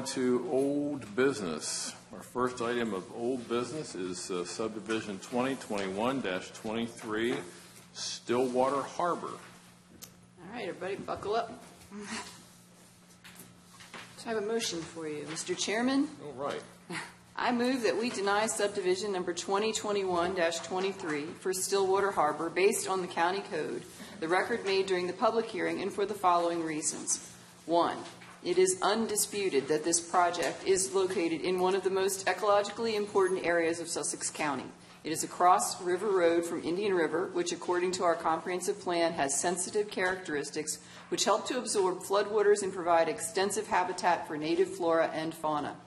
on to old business. Our first item of old business is subdivision 2021-23, Stillwater Harbor. All right, everybody, buckle up. So I have a motion for you, Mr. Chairman. All right. I move that we deny subdivision number 2021-23 for Stillwater Harbor based on the county code, the record made during the public hearing, and for the following reasons. 1, it is undisputed that this project is located in one of the most ecologically important areas of Sussex County. It is across River Road from Indian River, which according to our comprehensive plan has sensitive characteristics which help to absorb floodwaters and provide extensive habitat for native flora and fauna.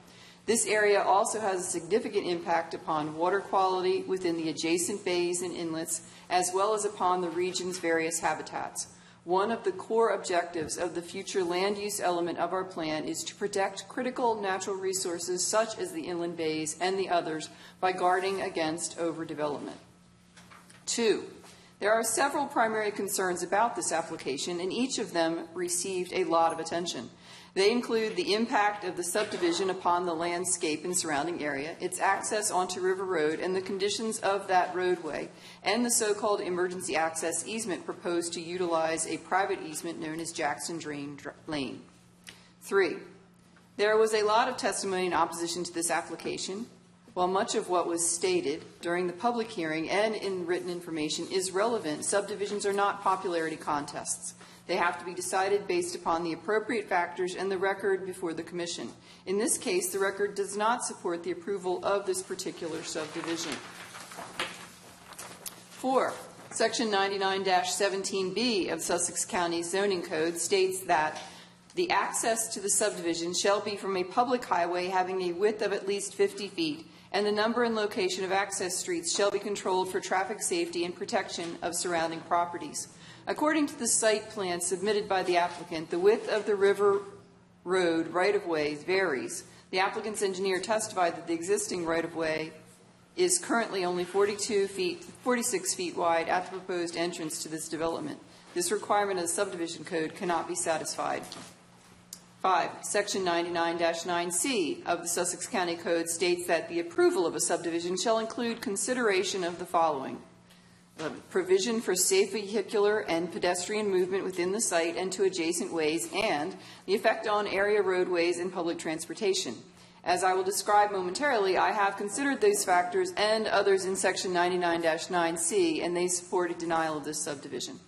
This area also has a significant impact upon water quality within the adjacent bays and inlets, as well as upon the region's various habitats. One of the core objectives of the future land use element of our plan is to protect critical natural resources such as the inland bays and the others by guarding against overdevelopment. 2, there are several primary concerns about this application, and each of them received a lot of attention. They include the impact of the subdivision upon the landscape and surrounding area, its access onto River Road and the conditions of that roadway, and the so-called emergency access easement proposed to utilize a private easement known as Jackson Drain Lane. 3, there was a lot of testimony in opposition to this application. While much of what was stated during the public hearing and in written information is relevant, subdivisions are not popularity contests. They have to be decided based upon the appropriate factors and the record before the Commission. In this case, the record does not support the approval of this particular subdivision. 4, Section 99-17B of Sussex County Zoning Code states that the access to the subdivision shall be from a public highway having a width of at least 50 feet, and the number and location of access streets shall be controlled for traffic safety and protection of surrounding properties. According to the site plan submitted by the applicant, the width of the River Road right-of-way varies. The applicant's engineer testified that the existing right-of-way is currently only 46 feet wide at the proposed entrance to this development. This requirement of the subdivision code cannot be satisfied. 5, Section 99-9C of the Sussex County Code states that the approval of a subdivision shall include consideration of the following: provision for safe vehicular and pedestrian movement within the site and to adjacent ways, and the effect on area roadways and public transportation. As I will describe momentarily, I have considered these factors and others in Section 99-9C, and they support a denial of this subdivision.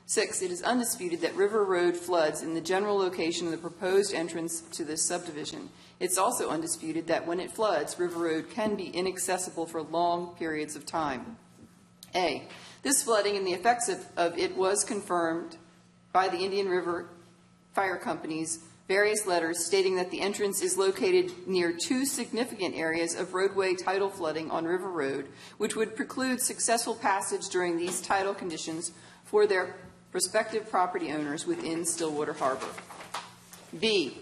6, it is undisputed that River Road floods in the general location of the proposed entrance to this subdivision. It's also undisputed that when it floods, River Road can be inaccessible for long periods of time. A, this flooding and the effects of it was confirmed by the Indian River Fire Company's various letters stating that the entrance is located near 2 significant areas of roadway tidal flooding on River Road, which would preclude successful passage during these tidal conditions for their prospective property owners within Stillwater Harbor. B,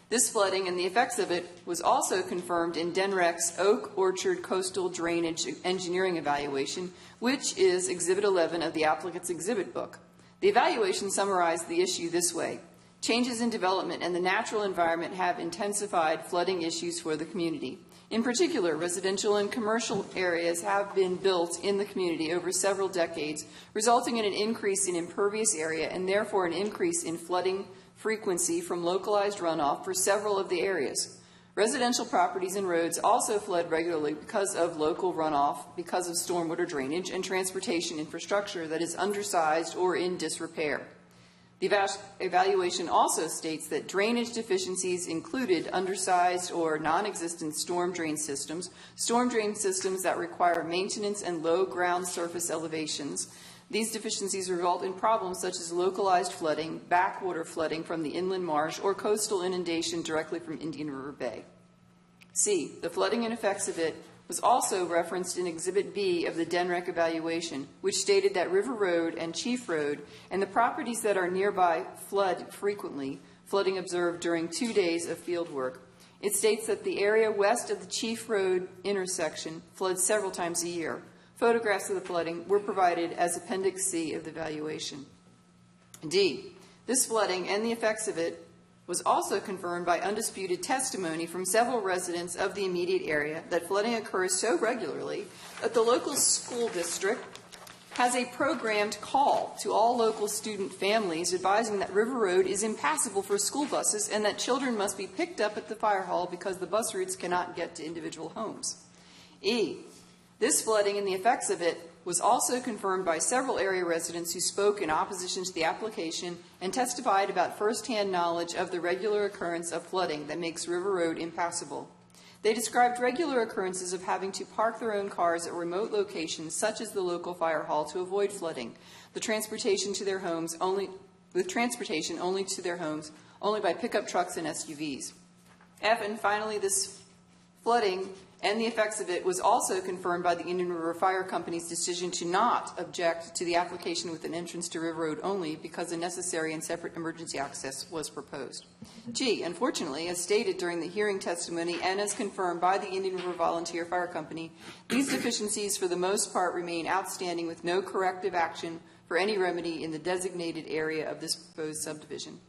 this flooding and the effects of it was also confirmed in DENREC's Oak Orchard Coastal Drainage Engineering Evaluation, which is Exhibit 11 of the applicant's exhibit book. The evaluation summarized the issue this way: changes in development and the natural environment have intensified flooding issues for the community. In particular, residential and commercial areas have been built in the community over several decades, resulting in an increase in impervious area and therefore an increase in flooding frequency from localized runoff for several of the areas. Residential properties and roads also flood regularly because of local runoff, because of stormwater drainage and transportation infrastructure that is undersized or in disrepair. The evaluation also states that drainage deficiencies included undersized or non-existent storm drain systems that require maintenance and low ground surface elevations. These deficiencies result in problems such as localized flooding, backwater flooding from the inland marsh, or coastal inundation directly from Indian River Bay. C, the flooding and effects of it was also referenced in Exhibit B of the DENREC evaluation, which stated that River Road and Chief Road and the properties that are nearby flood frequently, flooding observed during 2 days of field work. It states that the area west of the Chief Road intersection floods several times a year. Photographs of the flooding were provided as Appendix C of the evaluation. D, this flooding and the effects of it was also confirmed by undisputed testimony from several residents of the immediate area that flooding occurs so regularly that the local school district has a programmed call to all local student families advising that River Road is impassable for school buses and that children must be picked up at the fire hall because the bus routes cannot get to individual homes. E. This flooding and the effects of it was also confirmed by several area residents who spoke in opposition to the application and testified about firsthand knowledge of the regular occurrence of flooding that makes River Road impassable. They described regular occurrences of having to park their own cars at remote locations, such as the local fire hall, to avoid flooding. With transportation to their homes only by pickup trucks and SUVs. F, and finally, this flooding and the effects of it was also confirmed by the Indian River Fire Company's decision to not object to the application with an entrance to River Road only because a necessary and separate emergency access was proposed. G, unfortunately, as stated during the hearing testimony and as confirmed by the Indian River Volunteer Fire Company, these deficiencies for the most part remain outstanding with no corrective action for any remedy in the designated area of this proposed subdivision.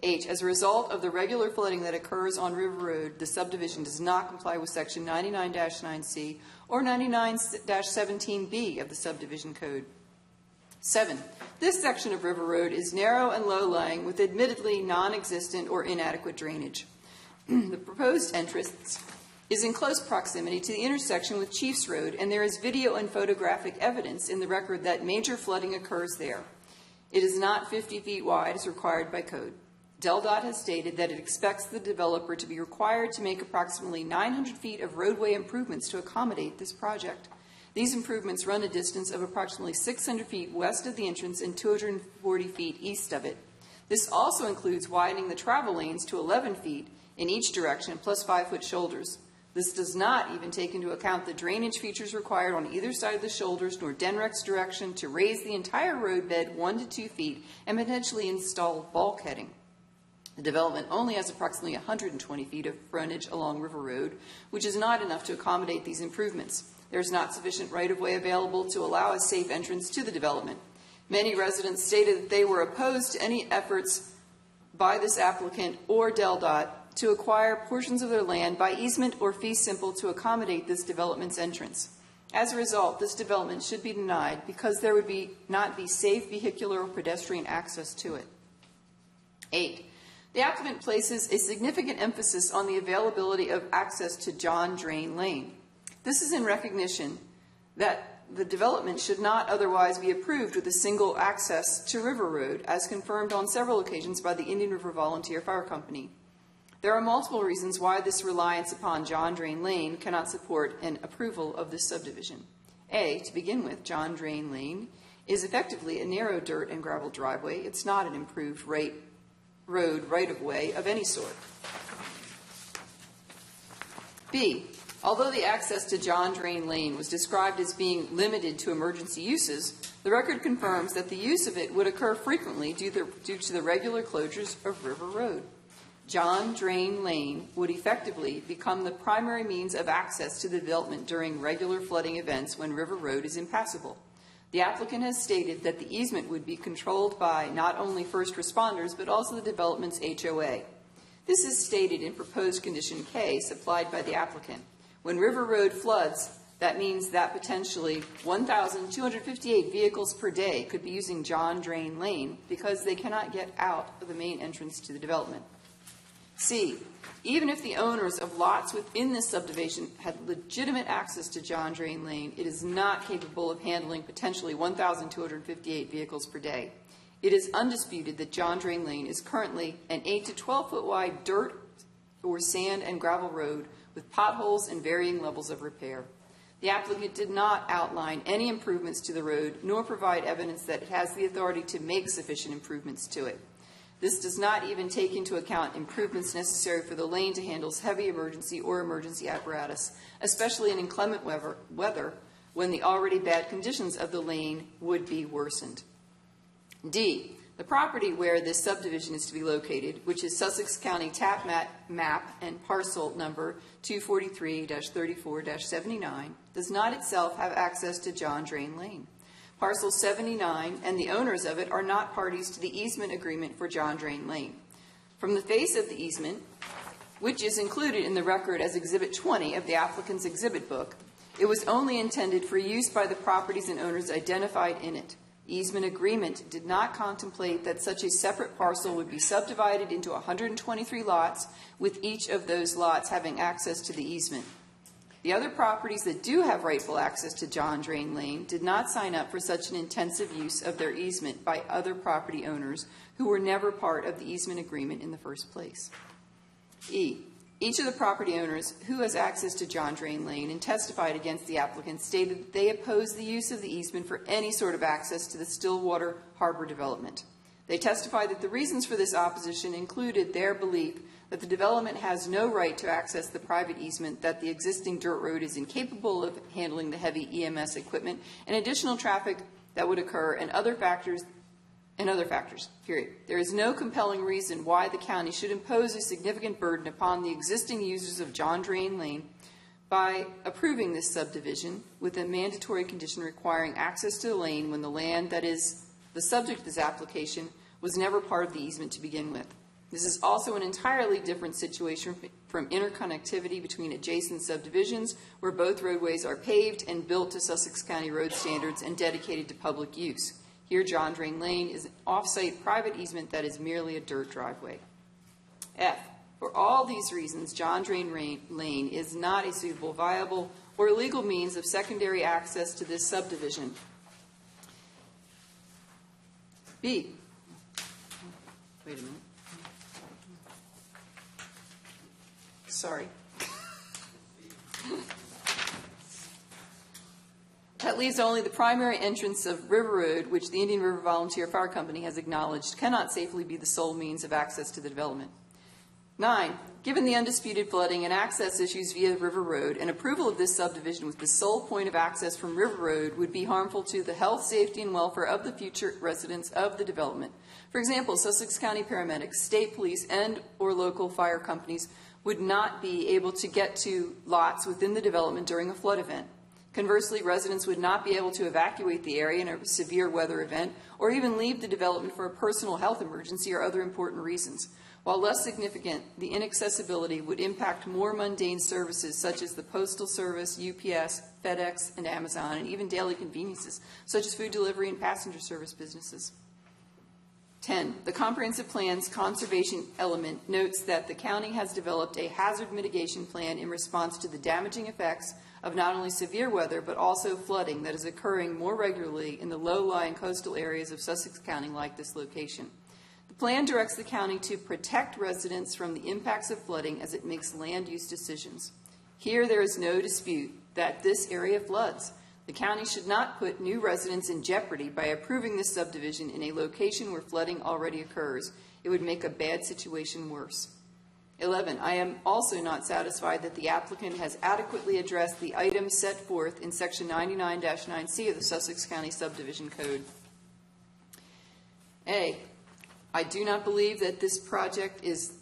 H, as a result of the regular flooding that occurs on River Road, the subdivision does not comply with Section 99-9C or 99-17B of the subdivision code. 7, this section of River Road is narrow and low-lying with admittedly non-existent or inadequate drainage. The proposed entrance is in close proximity to the intersection with Chiefs Road, and there is video and photographic evidence in the record that major flooding occurs there. It is not 50 feet wide as required by code. DelDOT has stated that it expects the developer to be required to make approximately 900 feet of roadway improvements to accommodate this project. These improvements run a distance of approximately 600 feet west of the entrance and 240 feet east of it. This also includes widening the travel lanes to 11 feet in each direction plus 5-foot shoulders. This does not even take into account the drainage features required on either side of the shoulders nor DENREC's direction to raise the entire roadbed 1 to 2 feet and potentially install bulkheading. The development only has approximately 120 feet of frontage along River Road, which is not enough to accommodate these improvements. There is not sufficient right-of-way available to allow a safe entrance to the development. Many residents stated that they were opposed to any efforts by this applicant or DelDOT to acquire portions of their land by easement or fee simple to accommodate this development's entrance. As a result, this development should be denied because there would not be safe vehicular or pedestrian access to it. 8. The applicant places a significant emphasis on the availability of access to John Drain Lane. This is in recognition that the development should not otherwise be approved with a single access to River Road, as confirmed on several occasions by the Indian River Volunteer Fire Company. There are multiple reasons why this reliance upon John Drain Lane cannot support an approval of this subdivision. A, to begin with, John Drain Lane is effectively a narrow dirt and gravel driveway. It's not an improved road right-of-way of any sort. B, although the access to John Drain Lane was described as being limited to emergency uses, the record confirms that the use of it would occur frequently due to the regular closures of River Road. John Drain Lane would effectively become the primary means of access to the development during regular flooding events when River Road is impassable. The applicant has stated that the easement would be controlled by not only first responders, but also the development's HOA. This is stated in proposed condition K supplied by the applicant. When River Road floods, that means that potentially 1,258 vehicles per day could be using John Drain Lane because they cannot get out of the main entrance to the development. C, even if the owners of lots within this subdivision had legitimate access to John Drain Lane, it is not capable of handling potentially 1,258 vehicles per day. It is undisputed that John Drain Lane is currently an 8 to 12-foot wide dirt or sand and gravel road with potholes and varying levels of repair. The applicant did not outline any improvements to the road, nor provide evidence that it has the authority to make sufficient improvements to it. This does not even take into account improvements necessary for the lane to handle heavy emergency or emergency apparatus, especially in inclement weather when the already bad conditions of the lane would be worsened. D, the property where this subdivision is to be located, which is Sussex County TAP map and parcel number 243-34-79, does not itself have access to John Drain Lane. Parcel 79 and the owners of it are not parties to the easement agreement for John Drain Lane. From the face of the easement, which is included in the record as Exhibit 20 of the applicant's exhibit book, it was only intended for use by the properties and owners identified in it. Easement agreement did not contemplate that such a separate parcel would be subdivided into 123 lots, with each of those lots having access to the easement. The other properties that do have rightful access to John Drain Lane did not sign up for such an intensive use of their easement by other property owners who were never part of the easement agreement in the first place. E. Each of the property owners who has access to John Drain Lane and testified against the applicant stated that they opposed the use of the easement for any sort of access to the Stillwater Harbor development. They testified that the reasons for this opposition included their belief that the development has no right to access the private easement, that the existing dirt road is incapable of handling the heavy EMS equipment and additional traffic that would occur, and other factors, period. There is no compelling reason why the county should impose a significant burden upon the existing users of John Drain Lane by approving this subdivision with a mandatory condition requiring access to the lane when the land that is the subject of this application was never part of the easement to begin with. This is also an entirely different situation from interconnectivity between adjacent subdivisions where both roadways are paved and built to Sussex County road standards and dedicated to public use. Here, John Drain Lane is an off-site private easement that is merely a dirt driveway. F. For all these reasons, John Drain Lane is not a suitable, viable, or legal means of secondary access to this subdivision. B. Wait a minute. Sorry. That leaves only the primary entrance of River Road, which the Indian River Volunteer Fire Company has acknowledged cannot safely be the sole means of access to the development. 9. Given the undisputed flooding and access issues via River Road, an approval of this subdivision with the sole point of access from River Road would be harmful to the health, safety, and welfare of the future residents of the development. For example, Sussex County paramedics, state police, and or local fire companies would not be able to get to lots within the development during a flood event. Conversely, residents would not be able to evacuate the area in a severe weather event or even leave the development for a personal health emergency or other important reasons. While less significant, the inaccessibility would impact more mundane services such as the Postal Service, UPS, FedEx, and Amazon, and even daily conveniences such as food delivery and passenger service businesses. 10. The comprehensive plan's conservation element notes that the county has developed a hazard mitigation plan in response to the damaging effects of not only severe weather but also flooding that is occurring more regularly in the low-lying coastal areas of Sussex County like this location. The plan directs the county to protect residents from the impacts of flooding as it makes land use decisions. Here there is no dispute that this area floods. The county should not put new residents in jeopardy by approving this subdivision in a location where flooding already occurs. It would make a bad situation worse. 11. I am also not satisfied that the applicant has adequately addressed the items set forth in Section 99-9C of the Sussex County Subdivision Code. A. I do not believe that this project is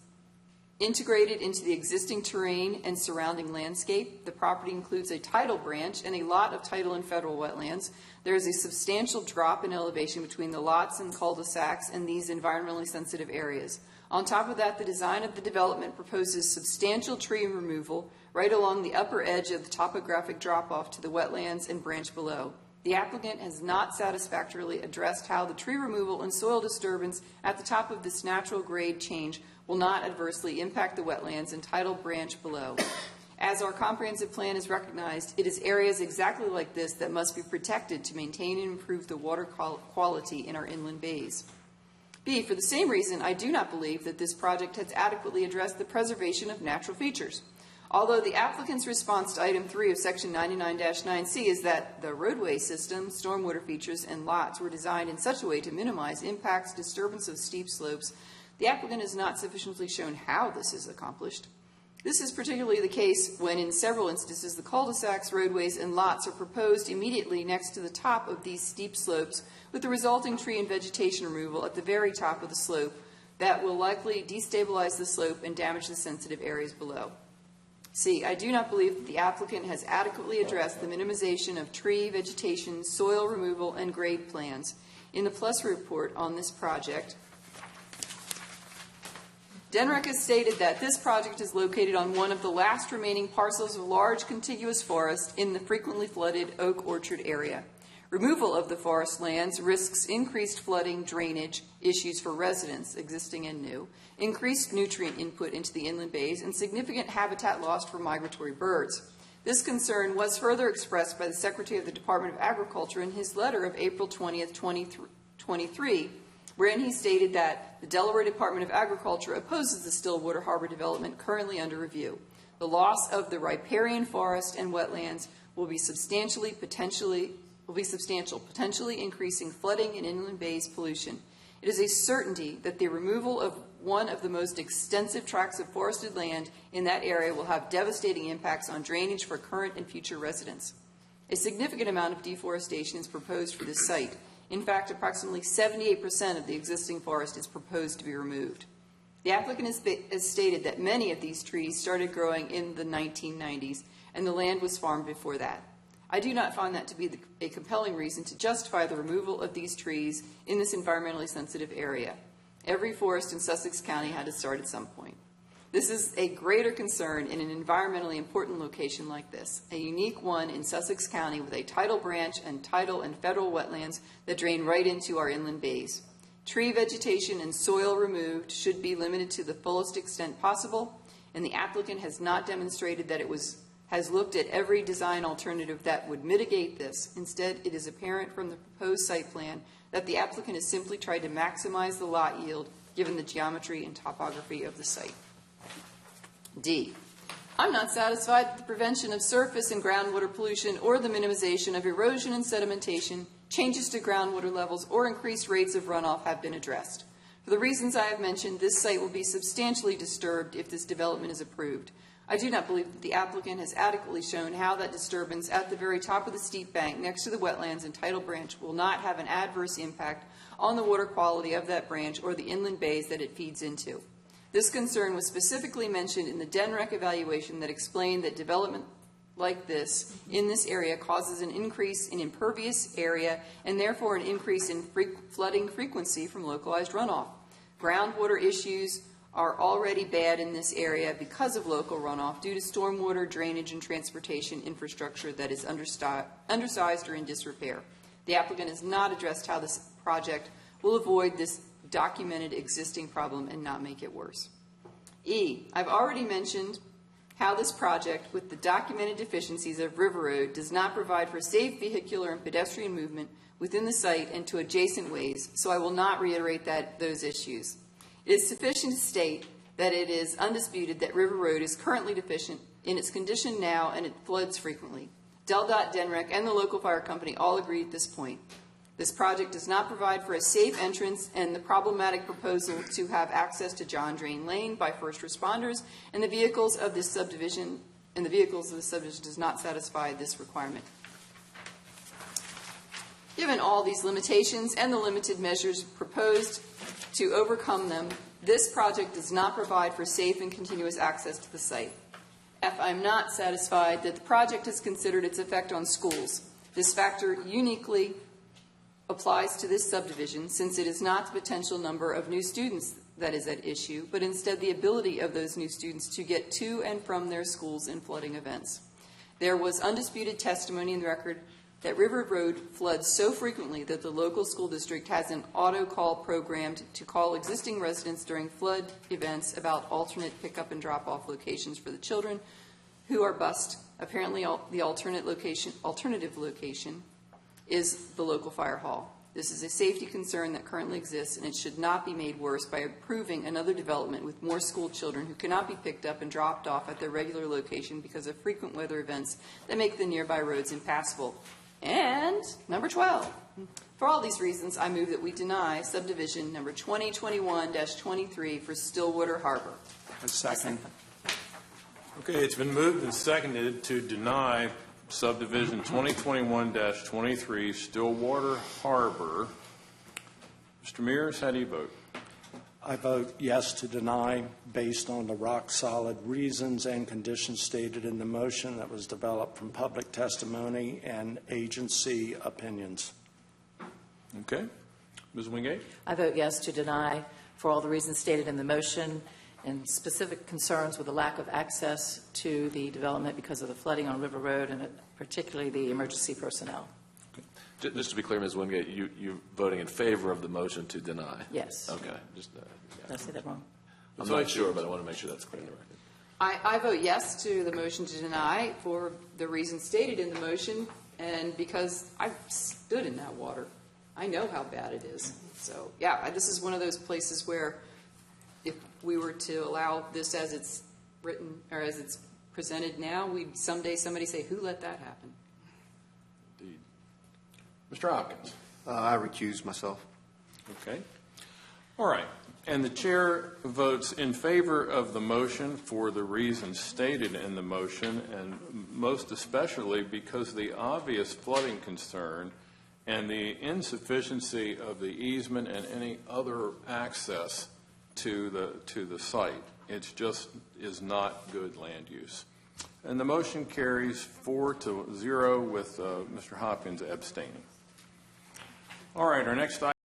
integrated into the existing terrain and surrounding landscape. The property includes a tidal branch and a lot of tidal and federal wetlands. There is a substantial drop in elevation between the lots and cul-de-sacs and these environmentally sensitive areas. On top of that, the design of the development proposes substantial tree removal right along the upper edge of the topographic drop-off to the wetlands and branch below. The applicant has not satisfactorily addressed how the tree removal and soil disturbance at the top of this natural grade change will not adversely impact the wetlands and tidal branch below. As our comprehensive plan is recognized, it is areas exactly like this that must be protected to maintain and improve the water quality in our inland bays. B, for the same reason, I do not believe that this project has adequately addressed the preservation of natural features. Although the applicant's response to item 3 of section 99-9C is that the roadway system, stormwater features, and lots were designed in such a way to minimize impacts, disturbance of steep slopes, the applicant has not sufficiently shown how this is accomplished. This is particularly the case when in several instances the cul-de-sacs, roadways, and lots are proposed immediately next to the top of these steep slopes with the resulting tree and vegetation removal at the very top of the slope that will likely destabilize the slope and damage the sensitive areas below. C, I do not believe that the applicant has adequately addressed the minimization of tree, vegetation, soil removal, and grade plans. In the PLUS report on this project, DENREC has stated that this project is located on one of the last remaining parcels of large contiguous forest in the frequently flooded Oak Orchard area. Removal of the forest lands risks increased flooding, drainage issues for residents, existing and new, increased nutrient input into the inland bays, and significant habitat loss for migratory birds. This concern was further expressed by the Secretary of the Department of Agriculture in his letter of April 20th, 2023, wherein he stated that the Delaware Department of Agriculture opposes the Stillwater Harbor development currently under review. The loss of the riparian forest and wetlands will be substantial, potentially increasing flooding and inland bays pollution. It is a certainty that the removal of one of the most extensive tracts of forested land in that area will have devastating impacts on drainage for current and future residents. A significant amount of deforestation is proposed for this site. In fact, approximately 78% of the existing forest is proposed to be removed. The applicant has stated that many of these trees started growing in the 1990s, and the land was farmed before that. I do not find that to be a compelling reason to justify the removal of these trees in this environmentally sensitive area. Every forest in Sussex County had to start at some point. This is a greater concern in an environmentally important location like this, a unique one in Sussex County with a tidal branch and tidal and federal wetlands that drain right into our inland bays. Tree vegetation and soil removed should be limited to the fullest extent possible, and the applicant has not demonstrated that has looked at every design alternative that would mitigate this. Instead, it is apparent from the proposed site plan that the applicant has simply tried to maximize the lot yield given the geometry and topography of the site. D. I'm not satisfied that the prevention of surface and groundwater pollution or the minimization of erosion and sedimentation, changes to groundwater levels, or increased rates of runoff have been addressed. For the reasons I have mentioned, this site will be substantially disturbed if this development is approved. I do not believe that the applicant has adequately shown how that disturbance at the very top of the steep bank next to the wetlands and tidal branch will not have an adverse impact on the water quality of that branch or the inland bays that it feeds into. This concern was specifically mentioned in the DENREC evaluation that explained that development like this in this area causes an increase in impervious area and therefore an increase in flooding frequency from localized runoff. Groundwater issues are already bad in this area because of local runoff due to stormwater drainage and transportation infrastructure that is undersized or in disrepair. The applicant has not addressed how this project will avoid this documented existing problem and not make it worse. E, I've already mentioned how this project, with the documented deficiencies of River Road, does not provide for safe vehicular and pedestrian movement within the site and to adjacent ways, so I will not reiterate those issues. It is sufficient to state that it is undisputed that River Road is currently deficient in its condition now and it floods frequently. DelDOT, DENREC, and the local fire company all agree at this point. This project does not provide for a safe entrance, and the problematic proposal to have access to John Drain Lane by first responders and the vehicles of this subdivision does not satisfy this requirement. Given all these limitations and the limited measures proposed to overcome them, this project does not provide for safe and continuous access to the site. F, I'm not satisfied that the project has considered its effect on schools. This factor uniquely applies to this subdivision since it is not the potential number of new students that is at issue, but instead the ability of those new students to get to and from their schools in flooding events. There was undisputed testimony in the record that River Road floods so frequently that the local school district has an auto call programmed to call existing residents during flood events about alternate pickup and drop-off locations for the children who are bused. Apparently the alternative location is the local fire hall. This is a safety concern that currently exists, and it should not be made worse by approving another development with more school children who cannot be picked up and dropped off at their regular location because of frequent weather events that make the nearby roads impassable. And number 12, for all these reasons, I move that we deny subdivision number 2021-23 for Stillwater Harbor. A second. Okay, it's been moved and seconded to deny subdivision 2021-23 Stillwater Harbor. Mr. Mears, how do you vote? I vote yes to deny based on the rock-solid reasons and conditions stated in the motion that was developed from public testimony and agency opinions. Okay. Ms. Wingate? I vote yes to deny for all the reasons stated in the motion and specific concerns with the lack of access to the development because of the flooding on River Road, and particularly the emergency personnel. Just to be clear, Ms. Wingate, you voting in favor of the motion to deny? Yes. Okay. Just, Did I say that wrong? I'm not sure, but I want to make sure that's clear in the record. I vote yes to the motion to deny for the reasons stated in the motion, and because I've stood in that water. I know how bad it is. So, yeah, this is one of those places where if we were to allow this as it's written, or as it's presented now, we'd someday somebody say, who let that happen? Indeed. Mr. Hopkins? I recuse myself. Okay. All right. And the chair votes in favor of the motion for the reasons stated in the motion, and most especially because the obvious flooding concern and the insufficiency of the easement and any other access to the site. It just is not good land use. And the motion carries 4-0 with Mr. Hopkins abstaining. All right, our next item